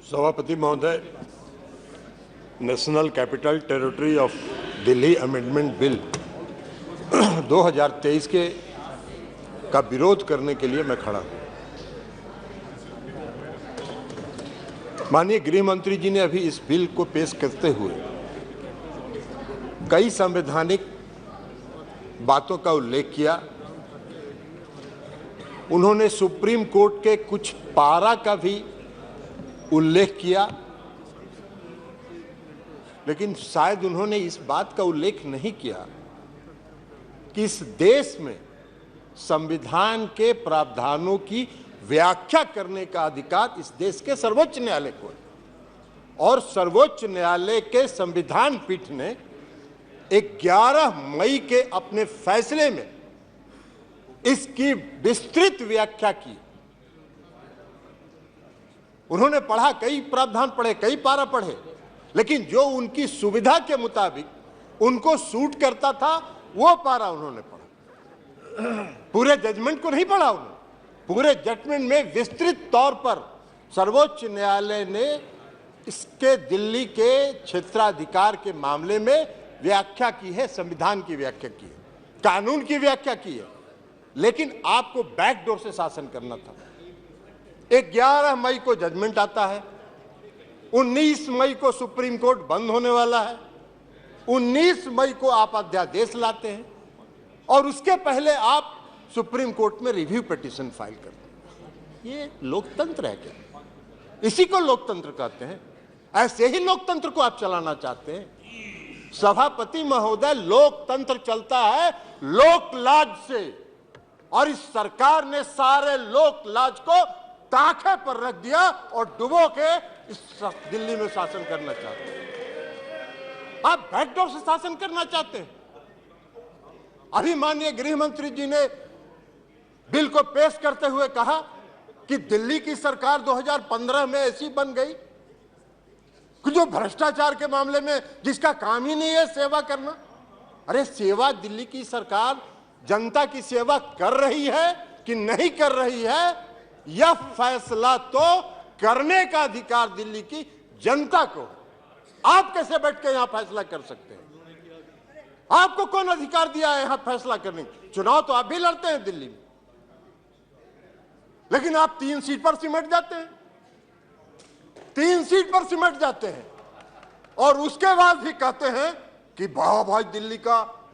सभापति महोदय, national capital territory of Delhi amendment bill 2023 का विरोध करने के लिए मैं खड़ा हूं। माननीय गृह मंत्री जी ने अभी इस बिल को पेश करते हुए कई संवैधानिक बातों का उल्लेख किया। उन्होंने सुप्रीम कोर्ट के कुछ पारा का भी उल्लेख किया, लेकिन शायद उन्होंने इस बात का उल्लेख नहीं किया कि इस देश में संविधान के प्रावधानों की व्याख्या करने का अधिकार इस देश के सर्वोच्च न्यायालय को है और सर्वोच्च न्यायालय के संविधान पीठ ने 11 मई के अपने फैसले में इसकी विस्तृत व्याख्या की। उन्होंने पढ़ा, कई प्रावधान पढ़े, कई पारा पढ़े, लेकिन जो उनकी सुविधा के मुताबिक उनको सूट करता था वो पारा उन्होंने पढ़ा। पूरे जजमेंट को नहीं पढ़ा उन्होंने। पूरे जजमेंट में विस्तृत तौर पर सर्वोच्च न्यायालय ने इसके दिल्ली के क्षेत्राधिकार के मामले में व्याख्या की है, संविधान की व्याख्या की है, कानून की व्याख्या की है, लेकिन आपको बैकडोर से शासन करना था। 11 मई को जजमेंट आता है, 19 मई को सुप्रीम कोर्ट बंद होने वाला है, 19 मई को आप अध्यादेश लाते हैं और उसके पहले आप सुप्रीम कोर्ट में रिव्यू पिटीशन फाइल करते हैं। ये लोकतंत्र है क्या? इसी को लोकतंत्र कहते हैं। ऐसे ही लोकतंत्र को आप चलाना चाहते हैं? सभापति महोदय, लोकतंत्र चलता है लोकलाज से और इस सरकार ने सारे लोकलाज को ताखे पर रख दिया और डुबो के इस दिल्ली में शासन करना चाहते हैं। आप बैकडोर से शासन करना चाहते हैं। अभी माननीय गृह मंत्री जी ने बिल को पेश करते हुए कहा कि दिल्ली की सरकार 2015 में ऐसी बन गई कि जो भ्रष्टाचार के मामले में जिसका काम ही नहीं है सेवा करना। अरे सेवा दिल्ली की सरकार जनता की सेवा कर रही है कि नहीं कर रही है, यह फैसला तो करने का अधिकार दिल्ली की जनता को। आप कैसे बैठ के यहां फैसला कर सकते हैं? आपको कौन अधिकार दिया है यहां फैसला करने? चुनाव तो आप भी लड़ते हैं दिल्ली में, लेकिन आप 3 सीट पर सिमट जाते हैं, 3 सीट पर सिमट जाते हैं और उसके बाद भी कहते हैं कि वाह भाई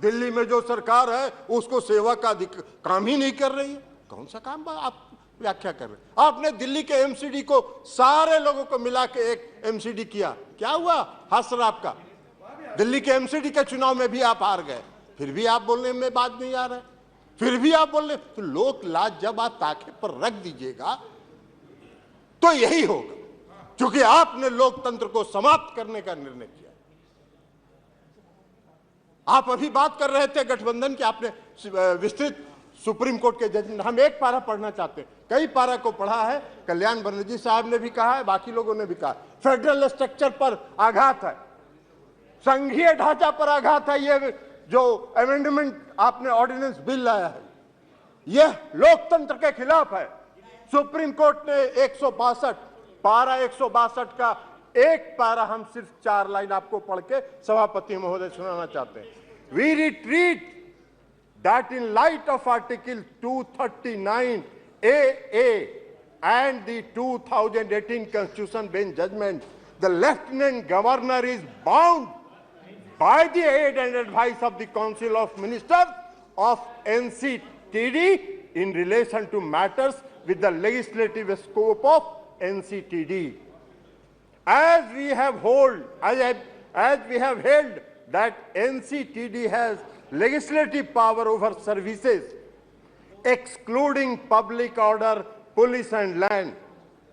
दिल्ली में जो सरकार है उसको सेवा का काम ही नहीं कर रही है। कौन सा काम आप व्याख्या कर रहे हैं? आपने दिल्ली के एमसीडी को सारे लोगों को मिला के एक एमसीडी किया, क्या हुआ? हसराब का दिल्ली के एमसीडी के चुनाव में भी आप हार गए, फिर भी आप बोलने में बात नहीं आ रहा है, फिर भी आप बोल रहे। तो लोक लाज जब आप ताखे पर रख दीजिएगा तो यही होगा, क्योंकि आपने लोकतंत्र को समाप्त करने का निर्णय किया। आप अभी बात कर रहे थे गठबंधन की, आपने विस्तृत सुप्रीम कोर्ट के जजमेंट, हम एक पारा पढ़ना चाहते हैं, कई पारा को पढ़ा है। कल्याण बनर्जी साहब ने भी कहा है, बाकी लोगों ने भी कहा, फेडरल स्ट्रक्चर पर आघात है, संघीय ढांचा पर आघात है। ये जो अमेंडमेंट आपने ऑर्डिनेंस बिल लाया है यह लोकतंत्र के खिलाफ है। सुप्रीम कोर्ट ने 162 पारा 162 का एक पारा, हम सिर्फ 4 लाइन आपको पढ़ के सभापति महोदय सुनाना चाहते हैं। We retreat that in light of Article 239 AA and the 2018 Constitution Bench judgment, the Lieutenant Governor is bound by the aid and advice of the Council of Ministers of NCTD in relation to matters with the legislative scope of NCTD. As we have held that NCTD has legislative power over services excluding public order, police and land.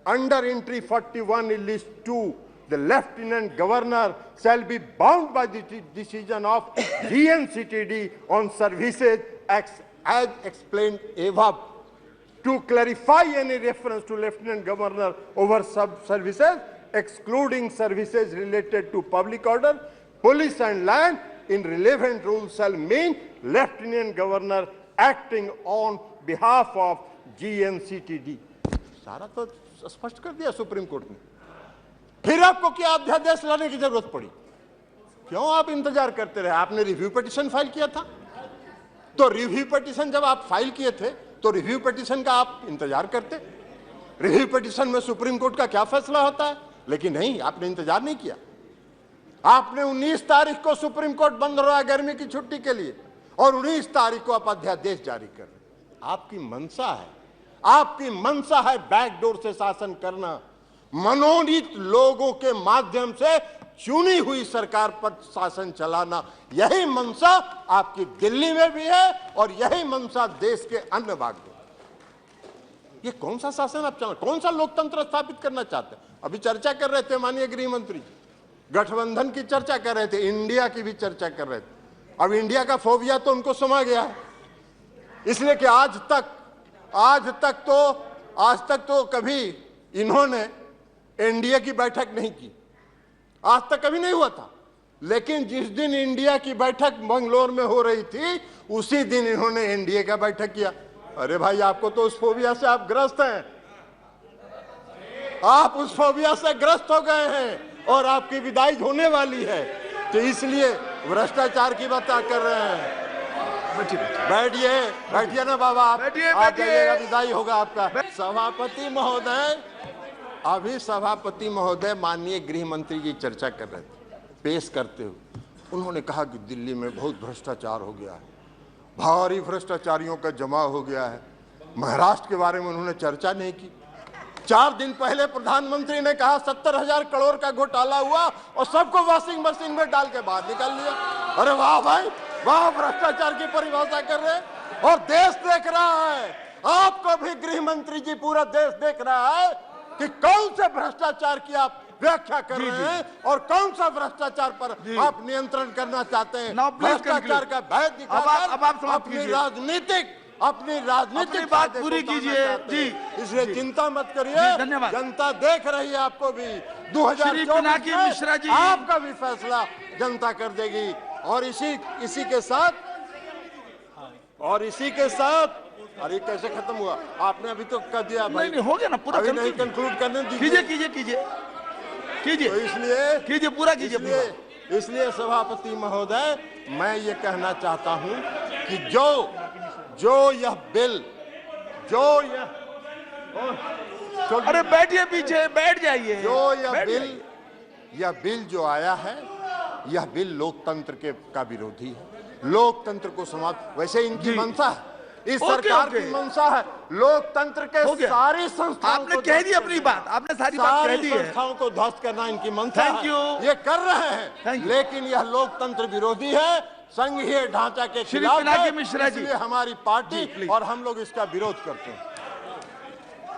Under entry 41 in list 2, the Lieutenant Governor shall be bound by the decision of GNCTD on services as explained above. To clarify any reference to Lieutenant Governor over services excluding services related to public order, police and land in relevant rules shall mean Lieutenant Governor acting on behalf of GNCTD. सारा तो स्पष्ट कर दिया supreme court ने। फिर आपको क्या अध्यादेश लाने की जरूरत पड़ी? क्यों आप इंतजार करते रहे? आपने रिव्यू पिटीशन फाइल किया था, तो रिव्यू पिटीशन जब आप फाइल किए थे तो रिव्यू पिटीशन का आप इंतजार करते। रिव्यू पिटीशन में सुप्रीम कोर्ट का क्या फैसला होता है, लेकिन नहीं, आपने इंतजार नहीं किया। आपने 19 तारीख को सुप्रीम कोर्ट बंद हो रहा है गर्मी की छुट्टी के लिए, और 19 तारीख को आप अध्यादेश जारी कर रहे। आपकी मंशा है, आपकी मंशा है बैकडोर से शासन करना, मनोनीत लोगों के माध्यम से चुनी हुई सरकार पर शासन चलाना। यही मंशा आपकी दिल्ली में भी है और यही मंशा देश के अन्य भाग में। ये कौन सा शासन आप चला, कौन सा लोकतंत्र स्थापित करना चाहते हैं? अभी चर्चा कर रहे थे माननीय गृह मंत्री जी, गठबंधन की चर्चा कर रहे थे, इंडिया की भी चर्चा कर रहे थे। अब इंडिया का फोबिया तो उनको समा गया है, इसलिए कि आज तक तो कभी इन्होंने एनडीए की बैठक नहीं की, आज तक कभी नहीं हुआ था। लेकिन जिस दिन इंडिया की बैठक बंगलोर में हो रही थी, उसी दिन इन्होंने एनडीए का बैठक किया। अरे भाई, आपको तो उस फोबिया से आप ग्रस्त हैं, आप उस फोबिया से ग्रस्त हो गए हैं और आपकी विदाई होने वाली है, तो इसलिए भ्रष्टाचार की बात कर रहे हैं। बैठिए ना बाबा, आप जाइएगा, विदाई होगा आपका। सभापति महोदय, अभी सभापति महोदय माननीय गृह मंत्री जी चर्चा कर रहे थे, पेश करते हुए उन्होंने कहा कि दिल्ली में बहुत भ्रष्टाचार हो गया है, भारी भ्रष्टाचारियों का जमाव हो गया है। महाराष्ट्र के बारे में उन्होंने चर्चा नहीं की। 4 दिन पहले प्रधानमंत्री ने कहा 70,000 करोड़ का घोटाला हुआ और सबको वॉशिंग मशीन में डाल के बाहर निकाल लिया। अरे वाह भाई वाह, भ्रष्टाचार की परिभाषा कर रहे हैं। और देश देख रहा है, आपको भी गृह मंत्री जी, पूरा देश देख रहा है कि कौन से भ्रष्टाचार की आप व्याख्या कर रहे हैं और कौन सा भ्रष्टाचार पर आप नियंत्रण करना चाहते हैं। भ्रष्टाचार का भय दिखाकर अपनी राजनीतिक बात पूरी कीजिए जी, इसलिए चिंता मत करिए, जनता देख रही है आपको भी। 2024 में आपका भी फैसला जनता कर देगी। और इसी के साथ अरे कैसे खत्म हुआ? आपने अभी तो कर दिया भाई, नहीं हो गया ना पूरा, अभी नहीं कंक्लूड करने दीजिए। कीजिए तो इसलिए कीजिए पूरा कीजिए। इसलिए सभापति महोदय, मैं ये कहना चाहता हूं कि जो यह बिल अरे बैठिए, पीछे बैठ जाइए। यह बिल जो आया है, यह बिल लोकतंत्र का विरोधी है, लोकतंत्र को समाप्त। वैसे इनकी मंशा है, इस सरकार की मंशा है लोकतंत्र के सारी संस्थाओं, आपने कह दी अपनी बात, आपने सारी बात कह दी है, संस्थाओं को ध्वस्त करना इनकी मंशा है। थैंक यू, ये कर रहे हैं, लेकिन यह लोकतंत्र विरोधी है, संघीय ढांचा के खिलाफ है। इसलिए हमारी पार्टी और हम लोग इसका विरोध करते हैं।